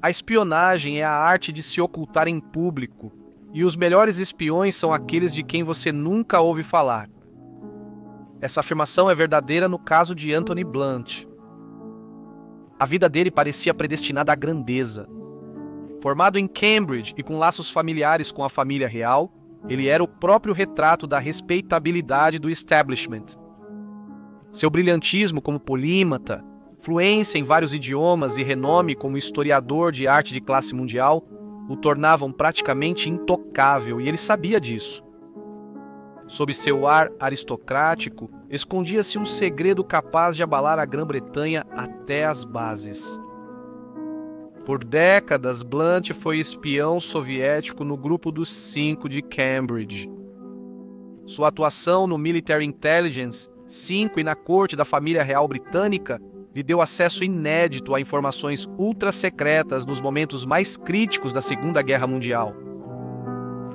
A espionagem é a arte de se ocultar em público, e os melhores espiões são aqueles de quem você nunca ouve falar. Essa afirmação é verdadeira no caso de Anthony Blunt. A vida dele parecia predestinada à grandeza. Formado em Cambridge e com laços familiares com a família real, ele era o próprio retrato da respeitabilidade do establishment. Seu brilhantismo como polímata, fluência em vários idiomas e renome como historiador de arte de classe mundial o tornavam praticamente intocável, e ele sabia disso. Sob seu ar aristocrático, escondia-se um segredo capaz de abalar a Grã-Bretanha até as bases. Por décadas, Blunt foi espião soviético no Grupo dos Cinco de Cambridge. Sua atuação no Military Intelligence 5 e na corte da família real britânica lhe deu acesso inédito a informações ultra-secretas nos momentos mais críticos da Segunda Guerra Mundial.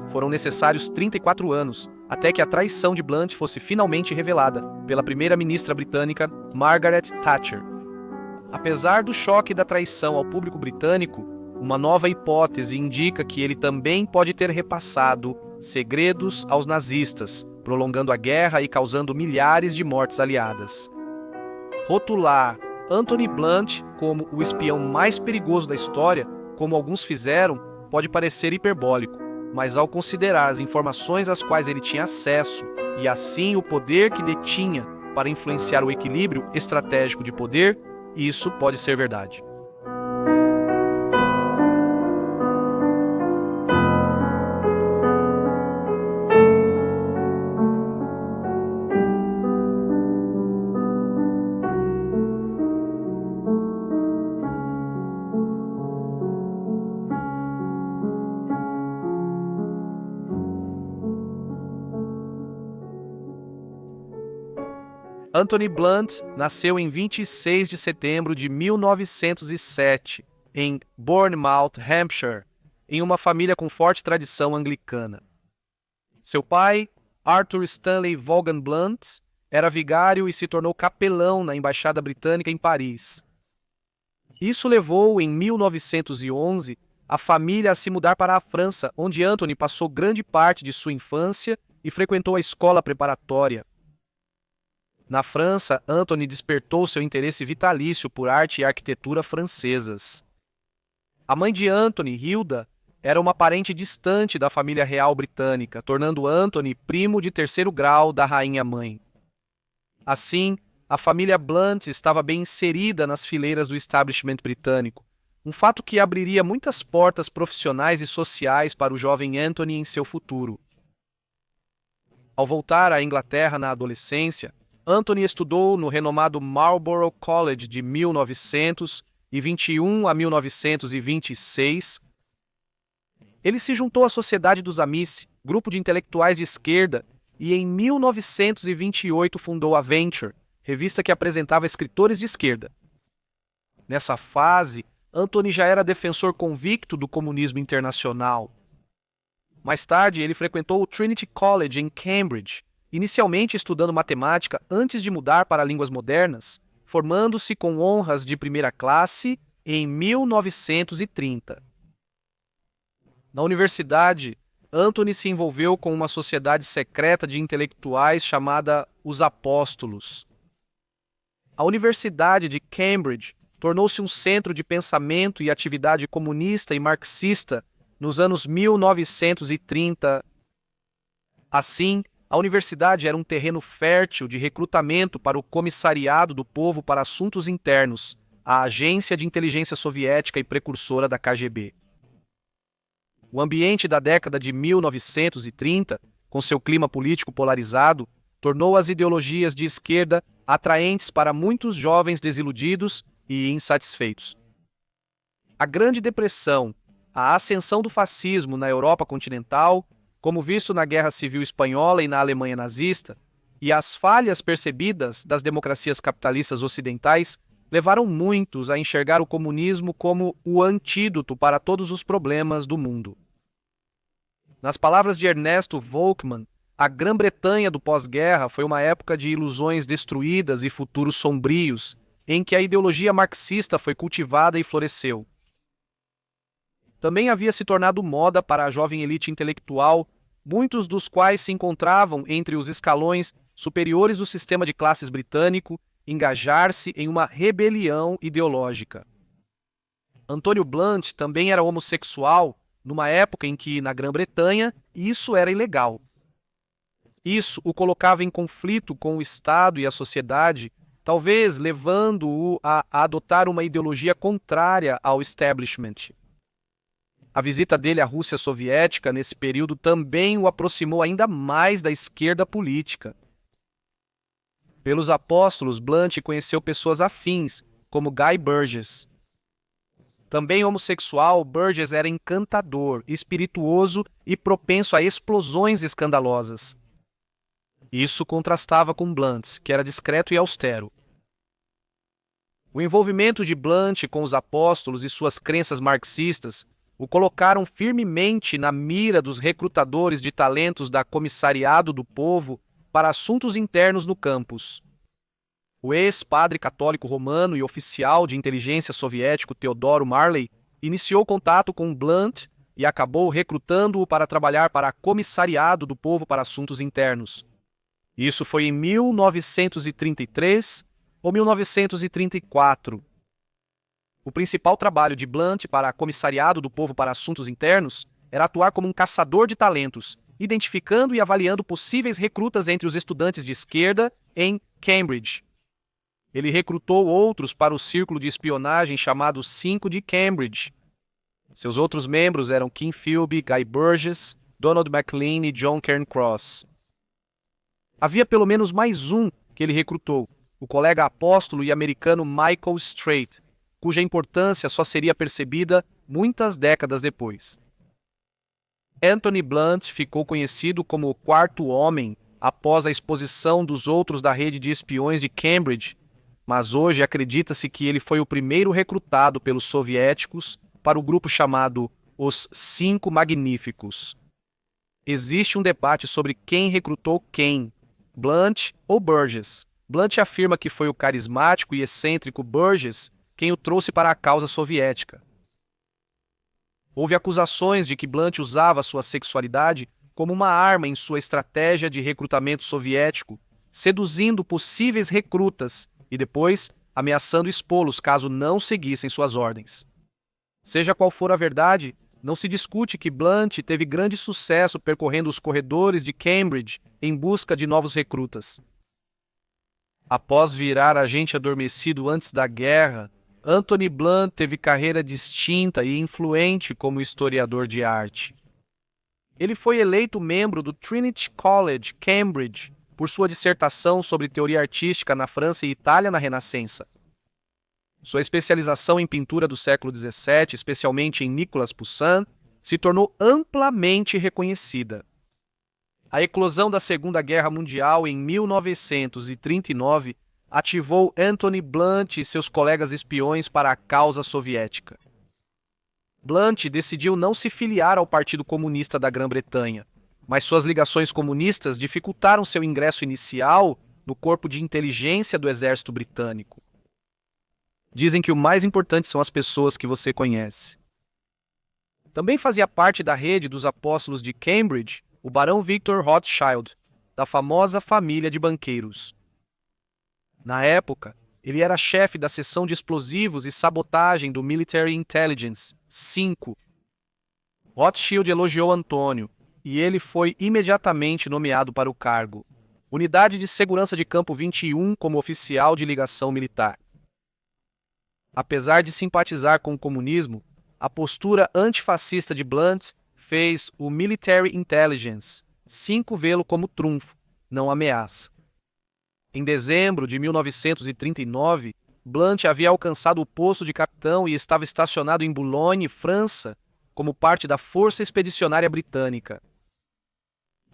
Foram necessários 34 anos até que a traição de Blunt fosse finalmente revelada pela primeira-ministra britânica Margaret Thatcher. Apesar do choque da traição ao público britânico, uma nova hipótese indica que ele também pode ter repassado segredos aos nazistas, prolongando a guerra e causando milhares de mortes aliadas. Rotular Anthony Blunt como o espião mais perigoso da história, como alguns fizeram, pode parecer hiperbólico, mas ao considerar as informações às quais ele tinha acesso e assim o poder que detinha para influenciar o equilíbrio estratégico de poder, isso pode ser verdade. Anthony Blunt nasceu em 26 de setembro de 1907, em Bournemouth, Hampshire, em uma família com forte tradição anglicana. Seu pai, Arthur Stanley Vaughan Blunt, era vigário e se tornou capelão na Embaixada Britânica em Paris. Isso levou, em 1911, a família a se mudar para a França, onde Anthony passou grande parte de sua infância e frequentou a escola preparatória. Na França, Anthony despertou seu interesse vitalício por arte e arquitetura francesas. A mãe de Anthony, Hilda, era uma parente distante da família real britânica, tornando Anthony primo de terceiro grau da rainha-mãe. Assim, a família Blunt estava bem inserida nas fileiras do establishment britânico, um fato que abriria muitas portas profissionais e sociais para o jovem Anthony em seu futuro. Ao voltar à Inglaterra na adolescência, Anthony estudou no renomado Marlborough College de 1921 a 1926. Ele se juntou à Sociedade dos Amici, grupo de intelectuais de esquerda, e em 1928 fundou a Venture, revista que apresentava escritores de esquerda. Nessa fase, Anthony já era defensor convicto do comunismo internacional. Mais tarde, ele frequentou o Trinity College em Cambridge, inicialmente estudando matemática antes de mudar para línguas modernas, formando-se com honras de primeira classe em 1930. Na universidade, Anthony se envolveu com uma sociedade secreta de intelectuais chamada Os Apóstolos. A Universidade de Cambridge tornou-se um centro de pensamento e atividade comunista e marxista nos anos 1930. Assim, a universidade era um terreno fértil de recrutamento para o Comissariado do Povo para Assuntos Internos, a agência de inteligência soviética e precursora da KGB. O ambiente da década de 1930, com seu clima político polarizado, tornou as ideologias de esquerda atraentes para muitos jovens desiludidos e insatisfeitos. A Grande Depressão, a ascensão do fascismo na Europa continental, como visto na Guerra Civil Espanhola e na Alemanha nazista, e as falhas percebidas das democracias capitalistas ocidentais levaram muitos a enxergar o comunismo como o antídoto para todos os problemas do mundo. Nas palavras de Ernesto Volkmann, a Grã-Bretanha do pós-guerra foi uma época de ilusões destruídas e futuros sombrios, em que a ideologia marxista foi cultivada e floresceu. também havia se tornado moda para a jovem elite intelectual, muitos dos quais se encontravam entre os escalões superiores do sistema de classes britânico, engajar-se em uma rebelião ideológica. Antônio Blunt também era homossexual, numa época em que, na Grã-Bretanha, isso era ilegal. Isso o colocava em conflito com o Estado e a sociedade, talvez levando-o a adotar uma ideologia contrária ao establishment. A visita dele à Rússia soviética nesse período também o aproximou ainda mais da esquerda política. Pelos apóstolos, Blunt conheceu pessoas afins, como Guy Burgess. Também homossexual, Burgess era encantador, espirituoso e propenso a explosões escandalosas. Isso contrastava com Blunt, que era discreto e austero. O envolvimento de Blunt com os apóstolos e suas crenças marxistas o colocaram firmemente na mira dos recrutadores de talentos da Comissariado do Povo para Assuntos Internos no campus. O ex-padre católico romano e oficial de inteligência soviético Theodore Marley iniciou contato com Blunt e acabou recrutando-o para trabalhar para a Comissariado do Povo para Assuntos Internos. Isso foi em 1933 ou 1934. O principal trabalho de Blunt para a Comissariado do Povo para Assuntos Internos era atuar como um caçador de talentos, identificando e avaliando possíveis recrutas entre os estudantes de esquerda em Cambridge. Ele recrutou outros para o círculo de espionagem chamado 5 de Cambridge. Seus outros membros eram Kim Philby, Guy Burgess, Donald MacLean e John Cairncross. Havia pelo menos mais um que ele recrutou, o colega apóstolo e americano Michael Straight, cuja importância só seria percebida muitas décadas depois. Anthony Blunt ficou conhecido como o quarto homem após a exposição dos outros da rede de espiões de Cambridge, mas hoje acredita-se que ele foi o primeiro recrutado pelos soviéticos para o grupo chamado Os Cinco Magníficos. Existe um debate sobre quem recrutou quem, Blunt ou Burgess. Blunt afirma que foi o carismático e excêntrico Burgess quem o trouxe para a causa soviética. Houve acusações de que Blunt usava sua sexualidade como uma arma em sua estratégia de recrutamento soviético, seduzindo possíveis recrutas e depois ameaçando expô-los caso não seguissem suas ordens. Seja qual for a verdade, não se discute que Blunt teve grande sucesso percorrendo os corredores de Cambridge em busca de novos recrutas. Após virar agente adormecido antes da guerra, Anthony Blunt teve carreira distinta e influente como historiador de arte. Ele foi eleito membro do Trinity College, Cambridge, por sua dissertação sobre teoria artística na França e Itália na Renascença. Sua especialização em pintura do século XVII, especialmente em Nicolas Poussin, se tornou amplamente reconhecida. A eclosão da Segunda Guerra Mundial em 1939 ativou Anthony Blunt e seus colegas espiões para a causa soviética. Blunt decidiu não se filiar ao Partido Comunista da Grã-Bretanha, mas suas ligações comunistas dificultaram seu ingresso inicial no corpo de inteligência do exército britânico. Dizem que o mais importante são as pessoas que você conhece. Também fazia parte da rede dos apóstolos de Cambridge o barão Victor Rothschild, da famosa família de banqueiros. Na época, ele era chefe da seção de explosivos e sabotagem do Military Intelligence, 5. Rothschild elogiou Antônio, e ele foi imediatamente nomeado para o cargo. Unidade de Segurança de Campo 21 como oficial de ligação militar. Apesar de simpatizar com o comunismo, a postura antifascista de Blunt fez o Military Intelligence 5 vê-lo como trunfo, não ameaça. Em dezembro de 1939, Blunt havia alcançado o posto de capitão e estava estacionado em Boulogne, França, como parte da Força Expedicionária Britânica.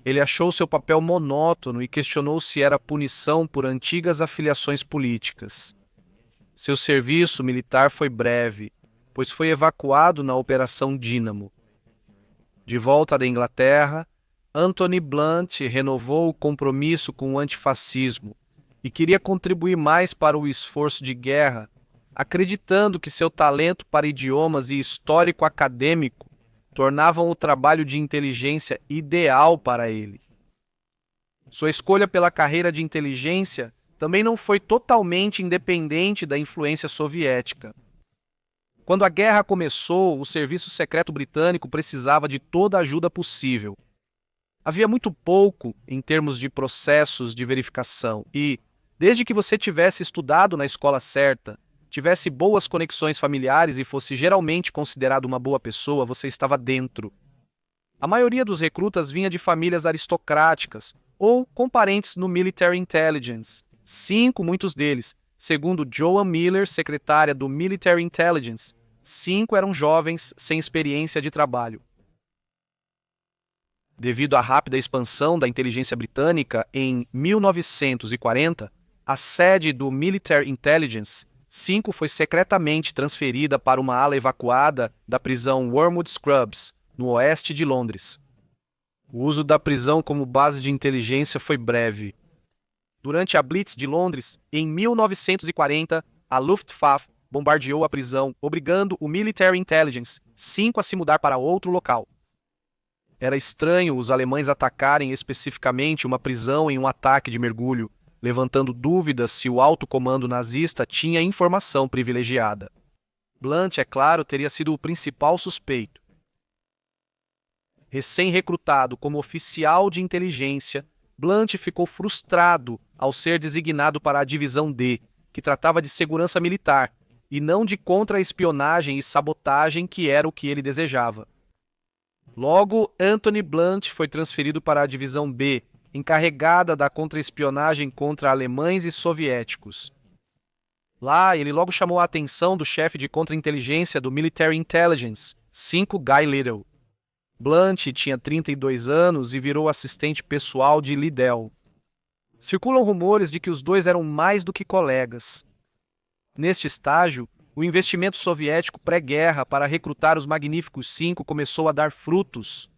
Ele achou seu papel monótono e questionou se era punição por antigas afiliações políticas. Seu serviço militar foi breve, pois foi evacuado na Operação Dínamo. De volta da Inglaterra, Anthony Blunt renovou o compromisso com o antifascismo e queria contribuir mais para o esforço de guerra, acreditando que seu talento para idiomas e histórico acadêmico tornavam o trabalho de inteligência ideal para ele. Sua escolha pela carreira de inteligência também não foi totalmente independente da influência soviética. Quando a guerra começou, o serviço secreto britânico precisava de toda a ajuda possível. Havia muito pouco em termos de processos de verificação e, desde que você tivesse estudado na escola certa, tivesse boas conexões familiares e fosse geralmente considerado uma boa pessoa, você estava dentro. A maioria dos recrutas vinha de famílias aristocráticas ou com parentes no Military Intelligence. Muitos deles, segundo Joan Miller, secretária do Military Intelligence, 5 eram jovens sem experiência de trabalho. Devido à rápida expansão da inteligência britânica, em 1940, a sede do Military Intelligence 5 foi secretamente transferida para uma ala evacuada da prisão Wormwood Scrubs, no oeste de Londres. O uso da prisão como base de inteligência foi breve. Durante a Blitz de Londres, em 1940, a Luftwaffe bombardeou a prisão, obrigando o Military Intelligence 5 a se mudar para outro local. Era estranho os alemães atacarem especificamente uma prisão em um ataque de mergulho, levantando dúvidas se o alto comando nazista tinha informação privilegiada. Blunt, é claro, teria sido o principal suspeito. Recém-recrutado como oficial de inteligência, Blunt ficou frustrado ao ser designado para a Divisão D, que tratava de segurança militar, e não de contra-espionagem e sabotagem, que era o que ele desejava. Logo, Anthony Blunt foi transferido para a Divisão B, encarregada da contra-espionagem contra alemães e soviéticos. Lá, ele logo chamou a atenção do chefe de contra-inteligência do Military Intelligence, 5 Guy Little. Blunt tinha 32 anos e virou assistente pessoal de Liddell. Circulam rumores de que os dois eram mais do que colegas. Neste estágio, o investimento soviético pré-guerra para recrutar os Magníficos 5 começou a dar frutos.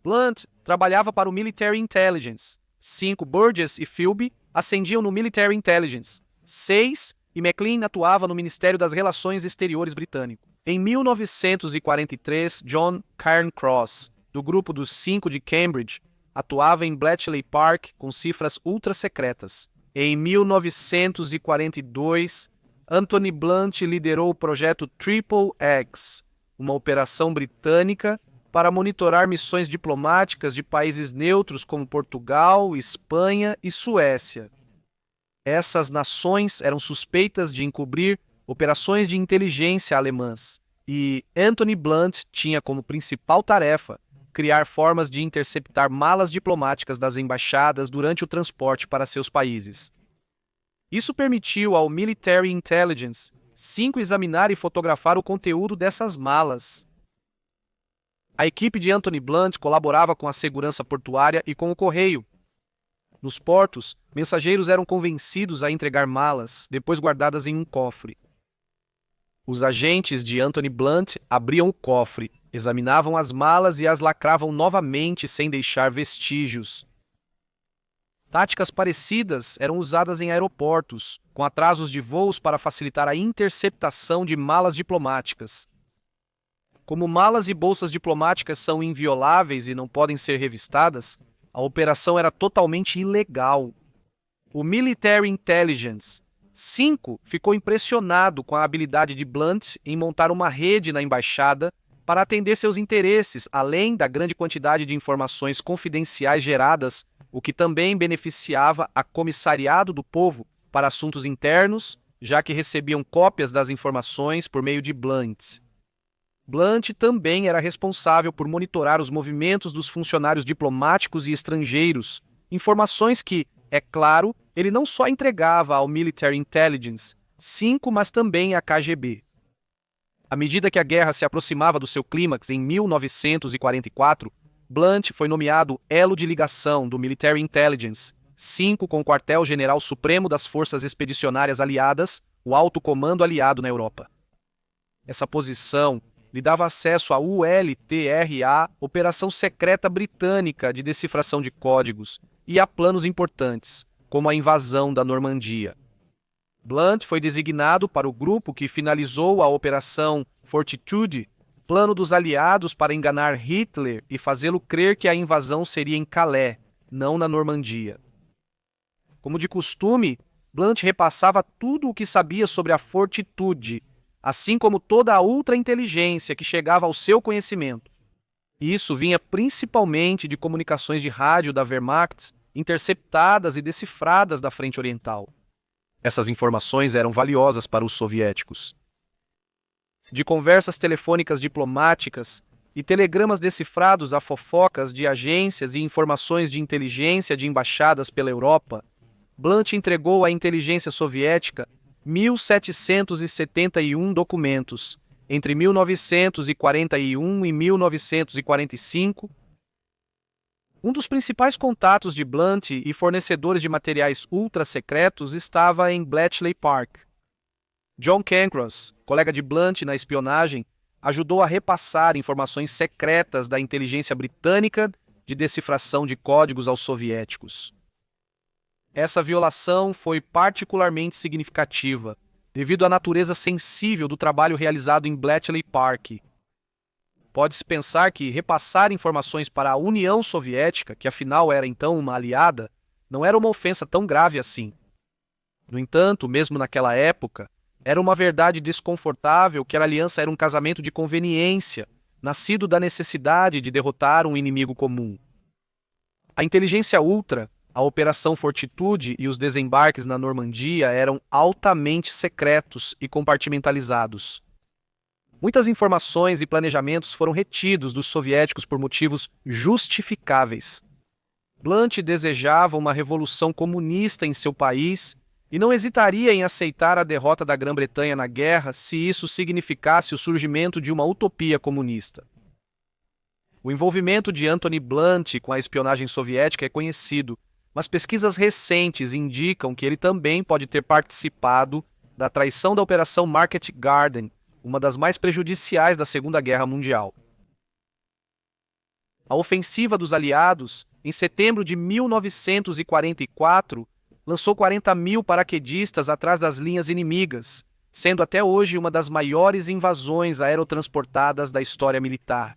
Blunt trabalhava para o Military Intelligence. 5 Burgess e Philby ascendiam no Military Intelligence. 6 e McLean atuava no Ministério das Relações Exteriores britânico. Em 1943, John Cairncross, do grupo dos 5 de Cambridge, atuava em Bletchley Park com cifras ultra-secretas. Em 1942, Anthony Blunt liderou o projeto Triple X, uma operação britânica para monitorar missões diplomáticas de países neutros como Portugal, Espanha e Suécia. Essas nações eram suspeitas de encobrir operações de inteligência alemãs, e Anthony Blunt tinha como principal tarefa criar formas de interceptar malas diplomáticas das embaixadas durante o transporte para seus países. Isso permitiu ao Military Intelligence 5 examinar e fotografar o conteúdo dessas malas. A equipe de Anthony Blunt colaborava com a segurança portuária e com o correio. Nos portos, mensageiros eram convencidos a entregar malas, depois guardadas em um cofre. Os agentes de Anthony Blunt abriam o cofre, examinavam as malas e as lacravam novamente sem deixar vestígios. Táticas parecidas eram usadas em aeroportos, com atrasos de voos para facilitar a interceptação de malas diplomáticas. Como malas e bolsas diplomáticas são invioláveis e não podem ser revistadas, a operação era totalmente ilegal. O Military Intelligence 5 ficou impressionado com a habilidade de Blunt em montar uma rede na embaixada para atender seus interesses, além da grande quantidade de informações confidenciais geradas, o que também beneficiava a Comissariado do Povo para Assuntos Internos, já que recebiam cópias das informações por meio de Blunt. Blunt também era responsável por monitorar os movimentos dos funcionários diplomáticos e estrangeiros, informações que, é claro, ele não só entregava ao Military Intelligence 5, mas também à KGB. À medida que a guerra se aproximava do seu clímax em 1944, Blunt foi nomeado elo de ligação do Military Intelligence 5 com o Quartel-General Supremo das Forças Expedicionárias Aliadas, o Alto Comando Aliado na Europa. Essa posição lhe dava acesso à ULTRA, Operação Secreta Britânica de Decifração de Códigos, e a planos importantes, como a invasão da Normandia. Blunt foi designado para o grupo que finalizou a Operação Fortitude, plano dos aliados para enganar Hitler e fazê-lo crer que a invasão seria em Calais, não na Normandia. Como de costume, Blunt repassava tudo o que sabia sobre a Fortitude, assim como toda a ultra-inteligência que chegava ao seu conhecimento. E isso vinha principalmente de comunicações de rádio da Wehrmacht, interceptadas e decifradas da Frente Oriental. Essas informações eram valiosas para os soviéticos. De conversas telefônicas diplomáticas e telegramas decifrados a fofocas de agências e informações de inteligência de embaixadas pela Europa, Blunt entregou à inteligência soviética 1.771 documentos, entre 1941 e 1945. Um dos principais contatos de Blunt e fornecedores de materiais ultra-secretos estava em Bletchley Park. John Cancross, colega de Blunt na espionagem, ajudou a repassar informações secretas da inteligência britânica de decifração de códigos aos soviéticos. Essa violação foi particularmente significativa, devido à natureza sensível do trabalho realizado em Bletchley Park. Pode-se pensar que repassar informações para a União Soviética, que afinal era então uma aliada, não era uma ofensa tão grave assim. No entanto, mesmo naquela época, era uma verdade desconfortável que a aliança era um casamento de conveniência, nascido da necessidade de derrotar um inimigo comum. A inteligência ultra, a Operação Fortitude e os desembarques na Normandia eram altamente secretos e compartimentalizados. Muitas informações e planejamentos foram retidos dos soviéticos por motivos justificáveis. Blunt desejava uma revolução comunista em seu país e não hesitaria em aceitar a derrota da Grã-Bretanha na guerra se isso significasse o surgimento de uma utopia comunista. O envolvimento de Anthony Blunt com a espionagem soviética é conhecido, mas pesquisas recentes indicam que ele também pode ter participado da traição da Operação Market Garden, uma das mais prejudiciais da Segunda Guerra Mundial. A ofensiva dos aliados, em setembro de 1944, lançou 40.000 paraquedistas atrás das linhas inimigas, sendo até hoje uma das maiores invasões aerotransportadas da história militar.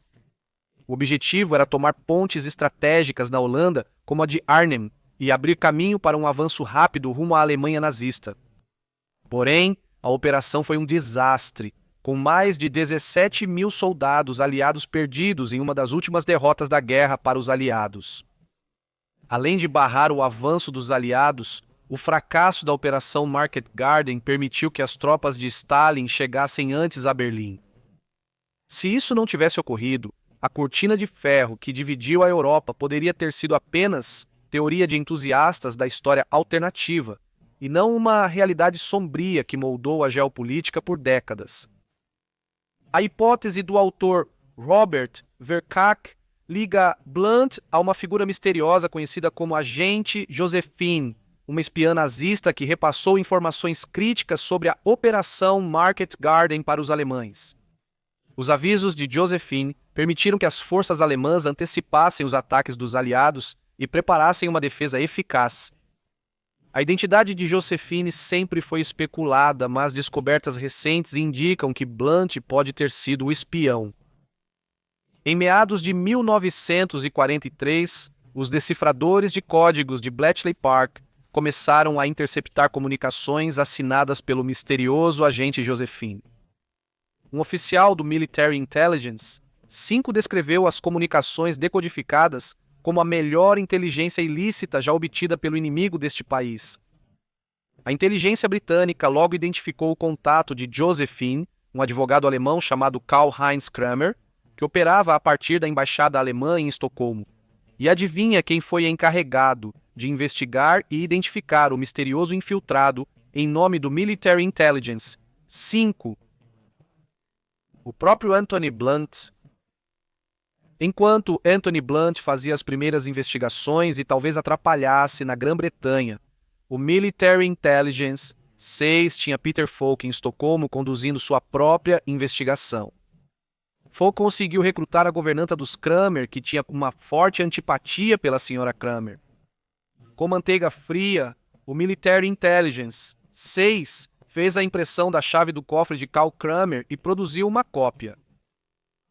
O objetivo era tomar pontes estratégicas na Holanda, como a de Arnhem, e abrir caminho para um avanço rápido rumo à Alemanha nazista. Porém, a operação foi um desastre, com mais de 17.000 soldados aliados perdidos em uma das últimas derrotas da guerra para os aliados. Além de barrar o avanço dos aliados, o fracasso da Operação Market Garden permitiu que as tropas de Stalin chegassem antes a Berlim. Se isso não tivesse ocorrido, a cortina de ferro que dividiu a Europa poderia ter sido apenas teoria de entusiastas da história alternativa, e não uma realidade sombria que moldou a geopolítica por décadas. A hipótese do autor Robert Verkak liga Blunt a uma figura misteriosa conhecida como Agente Josephine, uma espiã nazista que repassou informações críticas sobre a Operação Market Garden para os alemães. Os avisos de Josephine permitiram que as forças alemãs antecipassem os ataques dos aliados e preparassem uma defesa eficaz. A identidade de Josephine sempre foi especulada, mas descobertas recentes indicam que Blunt pode ter sido o espião. Em meados de 1943, os decifradores de códigos de Bletchley Park começaram a interceptar comunicações assinadas pelo misterioso agente Josephine. Um oficial do Military Intelligence, descreveu as comunicações decodificadas como a melhor inteligência ilícita já obtida pelo inimigo deste país. A inteligência britânica logo identificou o contato de Josephine, um advogado alemão chamado Karl-Heinz Kramer, que operava a partir da embaixada alemã em Estocolmo. E adivinha quem foi encarregado de investigar e identificar o misterioso infiltrado em nome do Military Intelligence? 5. O próprio Anthony Blunt. Enquanto Anthony Blunt fazia as primeiras investigações e talvez atrapalhasse na Grã-Bretanha, o Military Intelligence 6 tinha Peter Falk em Estocolmo conduzindo sua própria investigação. Falk conseguiu recrutar a governanta dos Kramer, que tinha uma forte antipatia pela senhora Kramer. Com manteiga fria, o Military Intelligence 6 fez a impressão da chave do cofre de Karl Kramer e produziu uma cópia.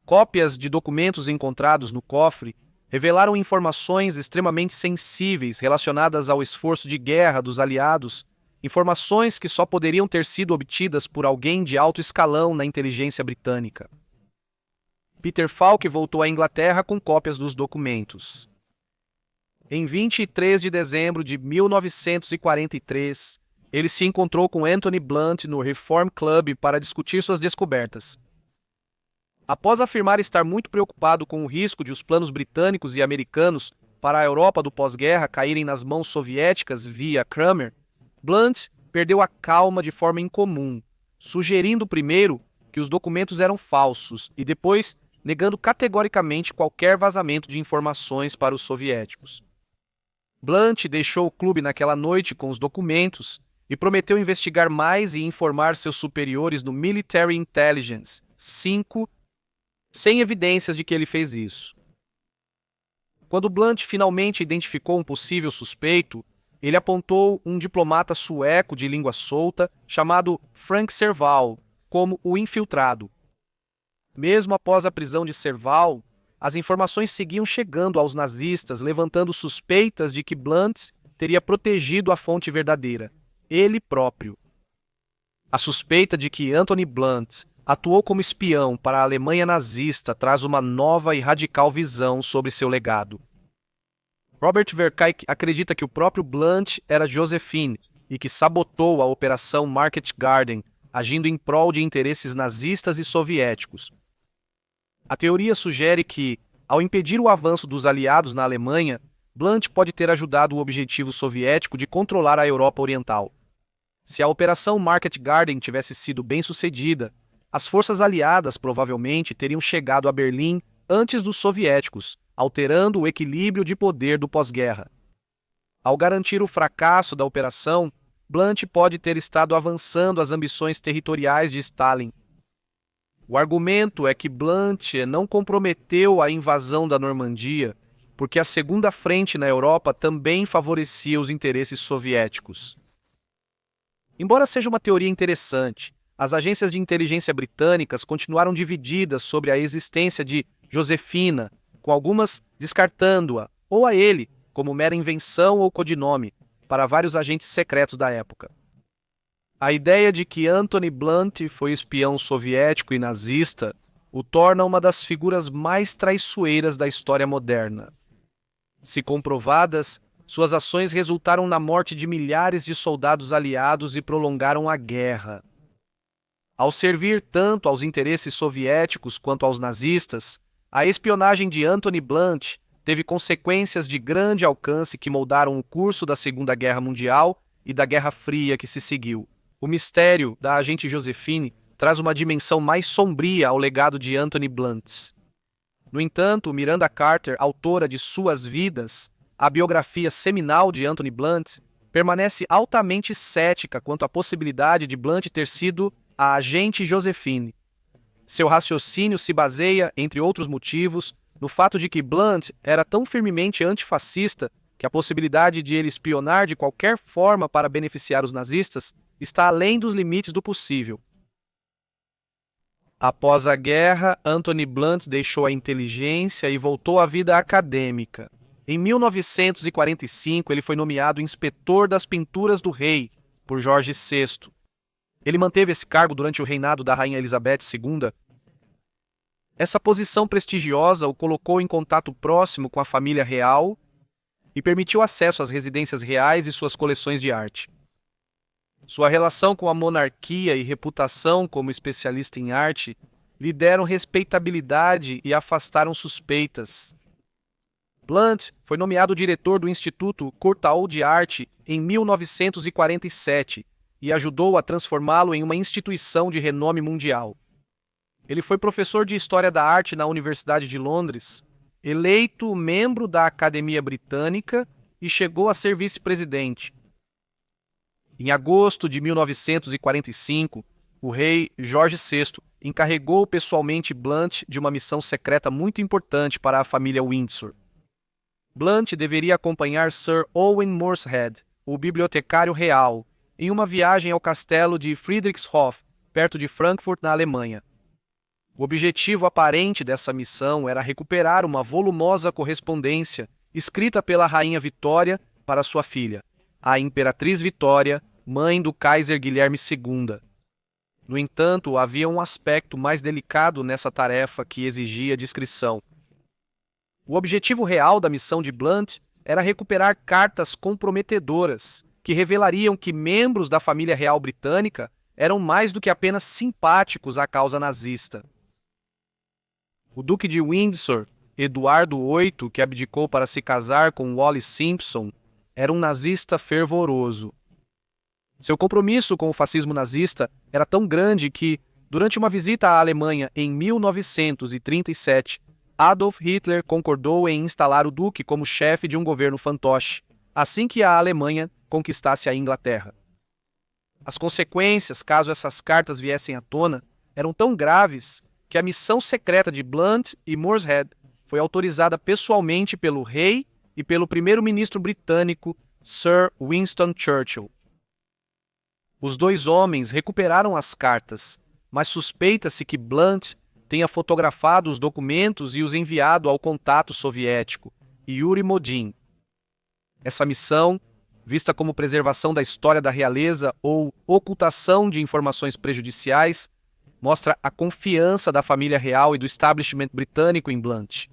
Cópias de documentos encontrados no cofre revelaram informações extremamente sensíveis relacionadas ao esforço de guerra dos aliados, informações que só poderiam ter sido obtidas por alguém de alto escalão na inteligência britânica. Peter Falk voltou à Inglaterra com cópias dos documentos. Em 23 de dezembro de 1943, ele se encontrou com Anthony Blunt no Reform Club para discutir suas descobertas. Após afirmar estar muito preocupado com o risco de os planos britânicos e americanos para a Europa do pós-guerra caírem nas mãos soviéticas via Kramer, Blunt perdeu a calma de forma incomum, sugerindo primeiro que os documentos eram falsos e depois negando categoricamente qualquer vazamento de informações para os soviéticos. Blunt deixou o clube naquela noite com os documentos e prometeu investigar mais e informar seus superiores no Military Intelligence 5, sem evidências de que ele fez isso. Quando Blunt finalmente identificou um possível suspeito, ele apontou um diplomata sueco de língua solta chamado Frank Serval como o infiltrado. Mesmo após a prisão de Serval, as informações seguiam chegando aos nazistas, levantando suspeitas de que Blunt teria protegido a fonte verdadeira, ele próprio. A suspeita de que Anthony Blunt atuou como espião para a Alemanha nazista traz uma nova e radical visão sobre seu legado. Robert Verkuyk acredita que o próprio Blunt era Josephine e que sabotou a Operação Market Garden, agindo em prol de interesses nazistas e soviéticos. A teoria sugere que, ao impedir o avanço dos aliados na Alemanha, Blunt pode ter ajudado o objetivo soviético de controlar a Europa Oriental. Se a Operação Market Garden tivesse sido bem-sucedida, as forças aliadas provavelmente teriam chegado a Berlim antes dos soviéticos, alterando o equilíbrio de poder do pós-guerra. Ao garantir o fracasso da operação, Blunt pode ter estado avançando as ambições territoriais de Stalin. O argumento é que Blunt não comprometeu a invasão da Normandia, porque a Segunda Frente na Europa também favorecia os interesses soviéticos. Embora seja uma teoria interessante, as agências de inteligência britânicas continuaram divididas sobre a existência de Josefina, com algumas descartando-a, ou a ele, como mera invenção ou codinome, para vários agentes secretos da época. A ideia de que Anthony Blunt foi espião soviético e nazista o torna uma das figuras mais traiçoeiras da história moderna. Se comprovadas, suas ações resultaram na morte de milhares de soldados aliados e prolongaram a guerra. Ao servir tanto aos interesses soviéticos quanto aos nazistas, a espionagem de Anthony Blunt teve consequências de grande alcance que moldaram o curso da Segunda Guerra Mundial e da Guerra Fria que se seguiu. O mistério da agente Josephine traz uma dimensão mais sombria ao legado de Anthony Blunt. No entanto, Miranda Carter, autora de Suas Vidas, a biografia seminal de Anthony Blunt, permanece altamente cética quanto à possibilidade de Blunt ter sido a agente Josephine. Seu raciocínio se baseia, entre outros motivos, no fato de que Blunt era tão firmemente antifascista que a possibilidade de ele espionar de qualquer forma para beneficiar os nazistas está além dos limites do possível. Após a guerra, Anthony Blunt deixou a inteligência e voltou à vida acadêmica. Em 1945, ele foi nomeado inspetor das pinturas do rei por Jorge VI. Ele manteve esse cargo durante o reinado da Rainha Elizabeth II. Essa posição prestigiosa o colocou em contato próximo com a família real e permitiu acesso às residências reais e suas coleções de arte. Sua relação com a monarquia e reputação como especialista em arte lhe deram respeitabilidade e afastaram suspeitas. Blunt foi nomeado diretor do Instituto Courtauld de Arte em 1947 e ajudou a transformá-lo em uma instituição de renome mundial. Ele foi professor de História da Arte na Universidade de Londres, eleito membro da Academia Britânica e chegou a ser vice-presidente. Em agosto de 1945, o rei Jorge VI encarregou pessoalmente Blunt de uma missão secreta muito importante para a família Windsor. Blunt deveria acompanhar Sir Owen Morshead, o bibliotecário real, em uma viagem ao castelo de Friedrichshof, perto de Frankfurt, na Alemanha. O objetivo aparente dessa missão era recuperar uma volumosa correspondência escrita pela rainha Vitória para sua filha, a Imperatriz Vitória, mãe do Kaiser Guilherme II. No entanto, havia um aspecto mais delicado nessa tarefa que exigia discrição. O objetivo real da missão de Blunt era recuperar cartas comprometedoras que revelariam que membros da família real britânica eram mais do que apenas simpáticos à causa nazista. O Duque de Windsor, Eduardo VIII, que abdicou para se casar com Wallis Simpson, era um nazista fervoroso. Seu compromisso com o fascismo nazista era tão grande que, durante uma visita à Alemanha em 1937, Adolf Hitler concordou em instalar o duque como chefe de um governo fantoche, assim que a Alemanha conquistasse a Inglaterra. As consequências, caso essas cartas viessem à tona, eram tão graves que a missão secreta de Blunt e Morshead foi autorizada pessoalmente pelo rei e pelo primeiro-ministro britânico Sir Winston Churchill. Os dois homens recuperaram as cartas, mas suspeita-se que Blunt tenha fotografado os documentos e os enviado ao contato soviético, Yuri Modin. Essa missão, vista como preservação da história da realeza ou ocultação de informações prejudiciais, mostra a confiança da família real e do establishment britânico em Blunt.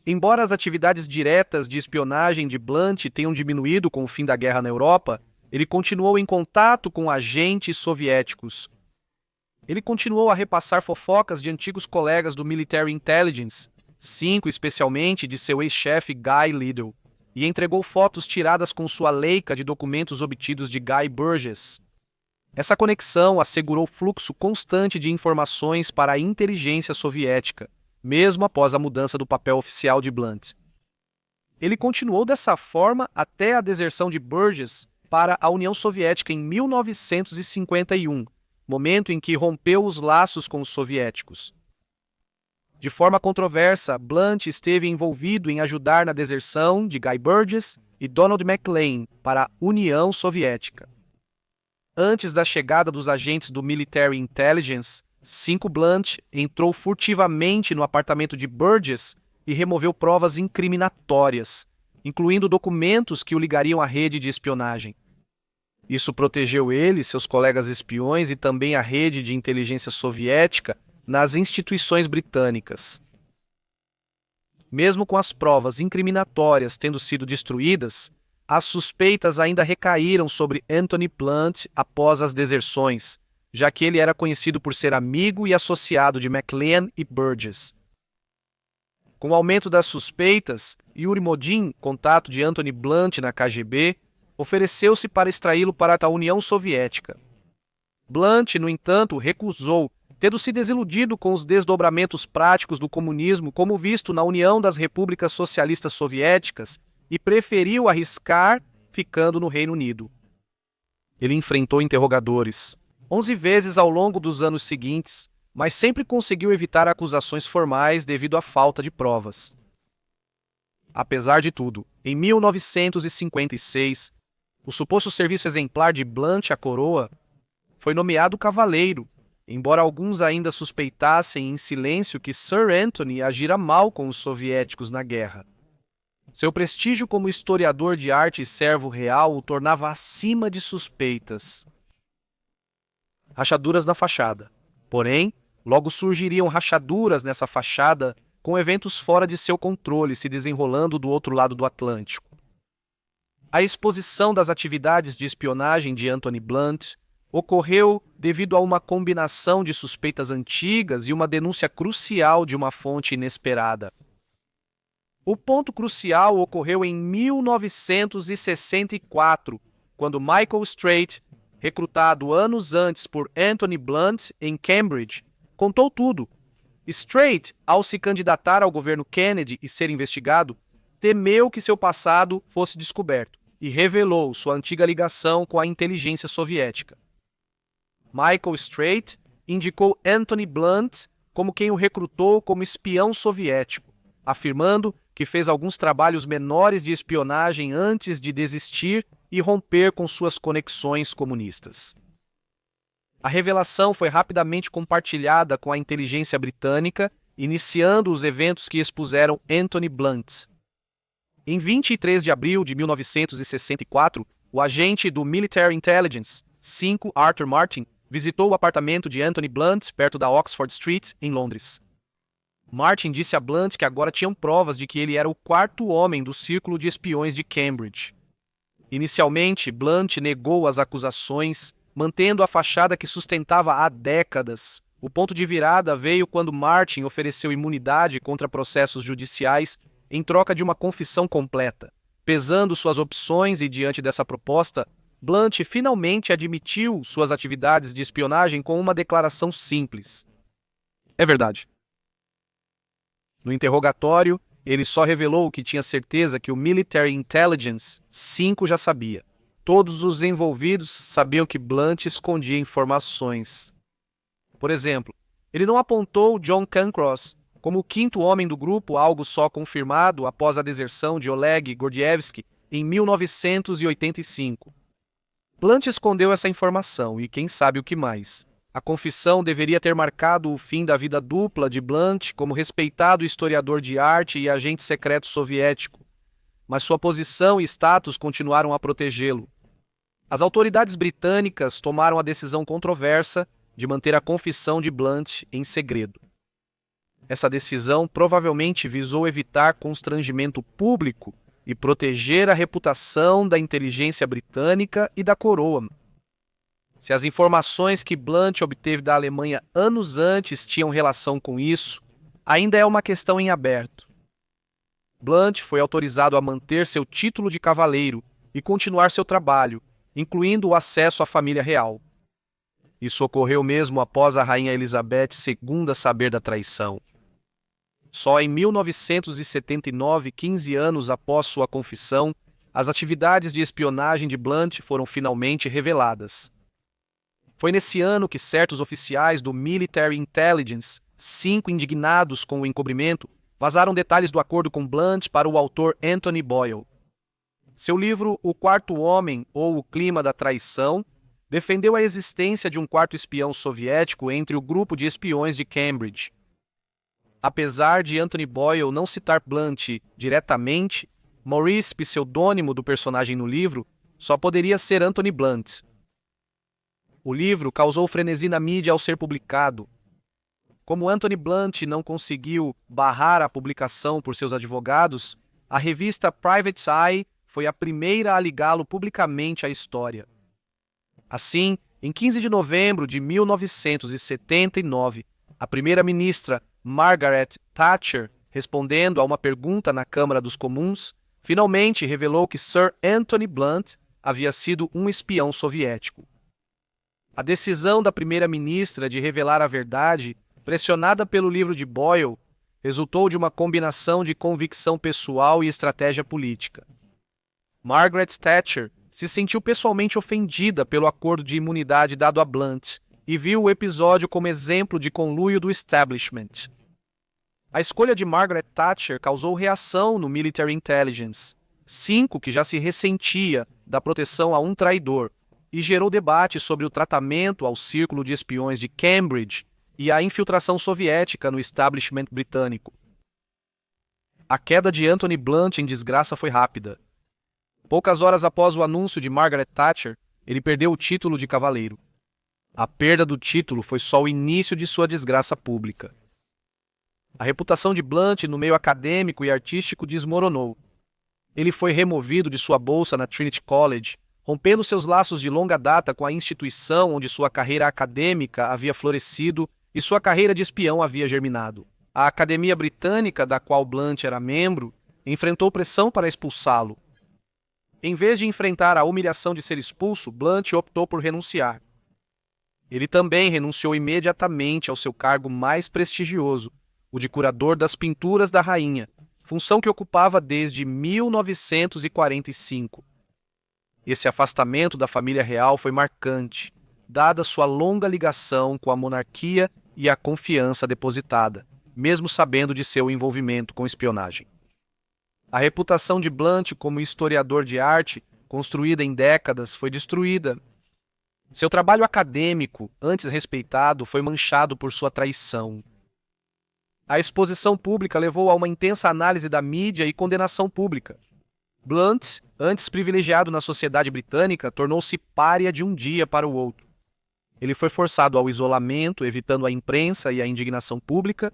Embora as atividades diretas de espionagem de Blunt tenham diminuído com o fim da guerra na Europa, ele continuou em contato com agentes soviéticos. Ele continuou a repassar fofocas de antigos colegas do Military Intelligence, 5 especialmente de seu ex-chefe Guy Liddell, e entregou fotos tiradas com sua Leica de documentos obtidos de Guy Burgess. Essa conexão assegurou fluxo constante de informações para a inteligência soviética, mesmo após a mudança do papel oficial de Blunt. Ele continuou dessa forma até a deserção de Burgess para a União Soviética em 1951, momento em que rompeu os laços com os soviéticos. De forma controversa, Blunt esteve envolvido em ajudar na deserção de Guy Burgess e Donald MacLean para a União Soviética. Antes da chegada dos agentes do Military Intelligence, 5 Blunt entrou furtivamente no apartamento de Burgess e removeu provas incriminatórias, incluindo documentos que o ligariam à rede de espionagem. Isso protegeu ele, seus colegas espiões e também a rede de inteligência soviética nas instituições britânicas. Mesmo com as provas incriminatórias tendo sido destruídas, as suspeitas ainda recaíram sobre Anthony Blunt após as deserções, já que ele era conhecido por ser amigo e associado de MacLean e Burgess. Com o aumento das suspeitas, Yuri Modin, contato de Anthony Blunt na KGB, ofereceu-se para extraí-lo para a União Soviética. Blunt, no entanto, recusou, tendo se desiludido com os desdobramentos práticos do comunismo como visto na União das Repúblicas Socialistas Soviéticas e preferiu arriscar ficando no Reino Unido. Ele enfrentou interrogadores 11 vezes ao longo dos anos seguintes, mas sempre conseguiu evitar acusações formais devido à falta de provas. Apesar de tudo, em 1956, o suposto serviço exemplar de Blunt à coroa foi nomeado cavaleiro, embora alguns ainda suspeitassem em silêncio que Sir Anthony agira mal com os soviéticos na guerra. Seu prestígio como historiador de arte e servo real o tornava acima de suspeitas. Rachaduras na fachada. Porém, logo surgiriam rachaduras nessa fachada com eventos fora de seu controle se desenrolando do outro lado do Atlântico. A exposição das atividades de espionagem de Anthony Blunt ocorreu devido a uma combinação de suspeitas antigas e uma denúncia crucial de uma fonte inesperada. O ponto crucial ocorreu em 1964, quando Michael Straight, recrutado anos antes por Anthony Blunt em Cambridge, contou tudo. Straight, ao se candidatar ao governo Kennedy e ser investigado, temeu que seu passado fosse descoberto e revelou sua antiga ligação com a inteligência soviética. Michael Straight indicou Anthony Blunt como quem o recrutou como espião soviético, afirmando que fez alguns trabalhos menores de espionagem antes de desistir e romper com suas conexões comunistas. A revelação foi rapidamente compartilhada com a inteligência britânica, iniciando os eventos que expuseram Anthony Blunt. Em 23 de abril de 1964, o agente do Military Intelligence, 5, Arthur Martin, visitou o apartamento de Anthony Blunt perto da Oxford Street, em Londres. Martin disse a Blunt que agora tinham provas de que ele era o quarto homem do círculo de espiões de Cambridge. Inicialmente, Blunt negou as acusações, mantendo a fachada que sustentava há décadas. O ponto de virada veio quando Martin ofereceu imunidade contra processos judiciais em troca de uma confissão completa. Pesando suas opções e diante dessa proposta, Blunt finalmente admitiu suas atividades de espionagem com uma declaração simples. É verdade. No interrogatório, ele só revelou que tinha certeza que o Military Intelligence 5 já sabia. Todos os envolvidos sabiam que Blunt escondia informações. Por exemplo, ele não apontou John Cancross como o quinto homem do grupo, algo só confirmado após a deserção de Oleg Gordievsky em 1985. Blunt escondeu essa informação e quem sabe o que mais. A confissão deveria ter marcado o fim da vida dupla de Blunt como respeitado historiador de arte e agente secreto soviético, mas sua posição e status continuaram a protegê-lo. As autoridades britânicas tomaram a decisão controversa de manter a confissão de Blunt em segredo. Essa decisão provavelmente visou evitar constrangimento público e proteger a reputação da inteligência britânica e da coroa. Se as informações que Blunt obteve da Alemanha anos antes tinham relação com isso, ainda é uma questão em aberto. Blunt foi autorizado a manter seu título de cavaleiro e continuar seu trabalho, incluindo o acesso à família real. Isso ocorreu mesmo após a rainha Elizabeth II saber da traição. Só em 1979, 15 anos após sua confissão, as atividades de espionagem de Blunt foram finalmente reveladas. Foi nesse ano que certos oficiais do Military Intelligence, 5 indignados com o encobrimento, vazaram detalhes do acordo com Blunt para o autor Anthony Boyle. Seu livro O Quarto Homem ou O Clima da Traição defendeu a existência de um quarto espião soviético entre o grupo de espiões de Cambridge. Apesar de Anthony Boyle não citar Blunt diretamente, Maurice, pseudônimo do personagem no livro, só poderia ser Anthony Blunt. O livro causou frenesi na mídia ao ser publicado. Como Anthony Blunt não conseguiu barrar a publicação por seus advogados, a revista Private Eye foi a primeira a ligá-lo publicamente à história. Assim, em 15 de novembro de 1979, a primeira-ministra Margaret Thatcher, respondendo a uma pergunta na Câmara dos Comuns, finalmente revelou que Sir Anthony Blunt havia sido um espião soviético. A decisão da primeira-ministra de revelar a verdade, pressionada pelo livro de Boyle, resultou de uma combinação de convicção pessoal e estratégia política. Margaret Thatcher se sentiu pessoalmente ofendida pelo acordo de imunidade dado a Blunt e viu o episódio como exemplo de conluio do establishment. A escolha de Margaret Thatcher causou reação no Military Intelligence, 5 que já se ressentia da proteção a um traidor, e gerou debate sobre o tratamento ao círculo de espiões de Cambridge e a infiltração soviética no establishment britânico. A queda de Anthony Blunt em desgraça foi rápida. Poucas horas após o anúncio de Margaret Thatcher, ele perdeu o título de cavaleiro. A perda do título foi só o início de sua desgraça pública. A reputação de Blunt no meio acadêmico e artístico desmoronou. Ele foi removido de sua bolsa na Trinity College, rompendo seus laços de longa data com a instituição onde sua carreira acadêmica havia florescido e sua carreira de espião havia germinado. A Academia Britânica, da qual Blunt era membro, enfrentou pressão para expulsá-lo. Em vez de enfrentar a humilhação de ser expulso, Blunt optou por renunciar. Ele também renunciou imediatamente ao seu cargo mais prestigioso, o de curador das pinturas da rainha, função que ocupava desde 1945. Esse afastamento da família real foi marcante, dada sua longa ligação com a monarquia e a confiança depositada, mesmo sabendo de seu envolvimento com espionagem. A reputação de Blunt como historiador de arte construída em décadas, foi destruída. Seu trabalho acadêmico, antes respeitado, foi manchado por sua traição. A exposição pública levou a uma intensa análise da mídia e condenação pública. Blunt, antes privilegiado na sociedade britânica, tornou-se pária de um dia para o outro. Ele foi forçado ao isolamento, evitando a imprensa e a indignação pública.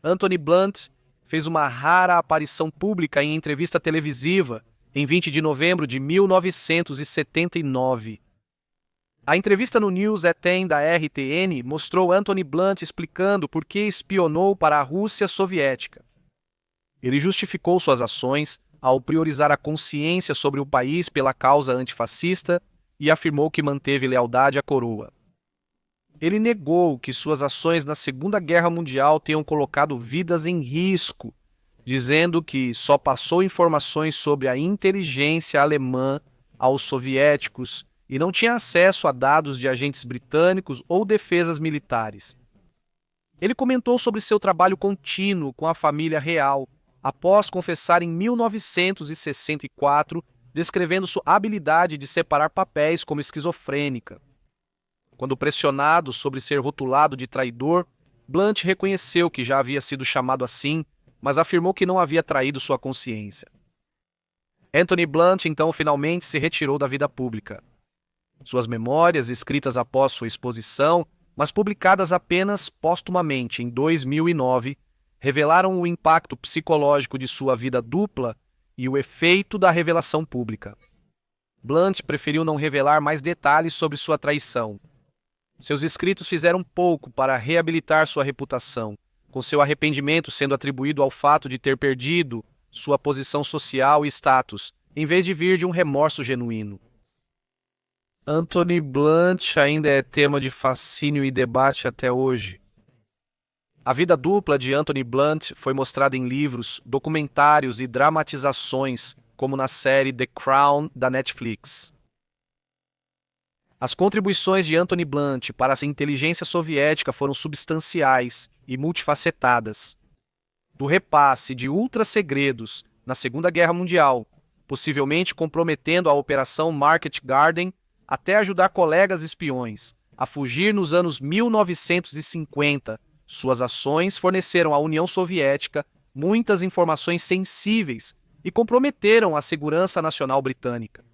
Anthony Blunt fez uma rara aparição pública em entrevista televisiva em 20 de novembro de 1979. A entrevista no News at 10 da RTN mostrou Anthony Blunt explicando por que espionou para a Rússia soviética. Ele justificou suas ações ao priorizar a consciência sobre o país pela causa antifascista e afirmou que manteve lealdade à coroa. Ele negou que suas ações na Segunda Guerra Mundial tenham colocado vidas em risco, dizendo que só passou informações sobre a inteligência alemã aos soviéticos e não tinha acesso a dados de agentes britânicos ou defesas militares. Ele comentou sobre seu trabalho contínuo com a família real, após confessar em 1964, descrevendo sua habilidade de separar papéis como esquizofrênica. Quando pressionado sobre ser rotulado de traidor, Blunt reconheceu que já havia sido chamado assim, mas afirmou que não havia traído sua consciência. Anthony Blunt, então, finalmente se retirou da vida pública. Suas memórias, escritas após sua exposição, mas publicadas apenas póstumamente em 2009, revelaram o impacto psicológico de sua vida dupla e o efeito da revelação pública. Blunt preferiu não revelar mais detalhes sobre sua traição. Seus escritos fizeram pouco para reabilitar sua reputação, com seu arrependimento sendo atribuído ao fato de ter perdido sua posição social e status, em vez de vir de um remorso genuíno. Anthony Blunt ainda é tema de fascínio e debate até hoje. A vida dupla de Anthony Blunt foi mostrada em livros, documentários e dramatizações, como na série The Crown da Netflix. As contribuições de Anthony Blunt para a inteligência soviética foram substanciais e multifacetadas. Do repasse de ultra-segredos na Segunda Guerra Mundial, possivelmente comprometendo a Operação Market Garden, até ajudar colegas espiões a fugir nos anos 1950, suas ações forneceram à União Soviética muitas informações sensíveis e comprometeram a segurança nacional britânica.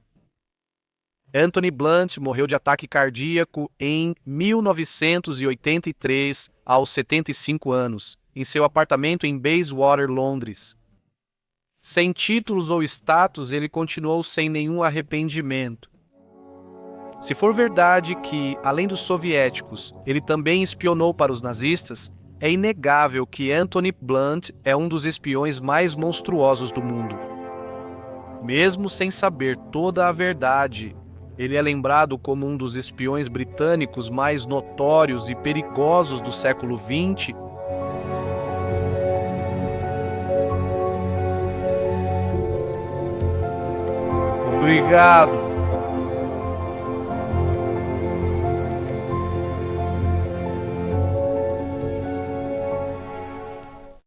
Anthony Blunt morreu de ataque cardíaco em 1983, aos 75 anos, em seu apartamento em Bayswater, Londres. Sem títulos ou status, ele continuou sem nenhum arrependimento. Se for verdade que, além dos soviéticos, ele também espionou para os nazistas, é inegável que Anthony Blunt é um dos espiões mais monstruosos do mundo. Mesmo sem saber toda a verdade, ele é lembrado como um dos espiões britânicos mais notórios e perigosos do século XX. Obrigado.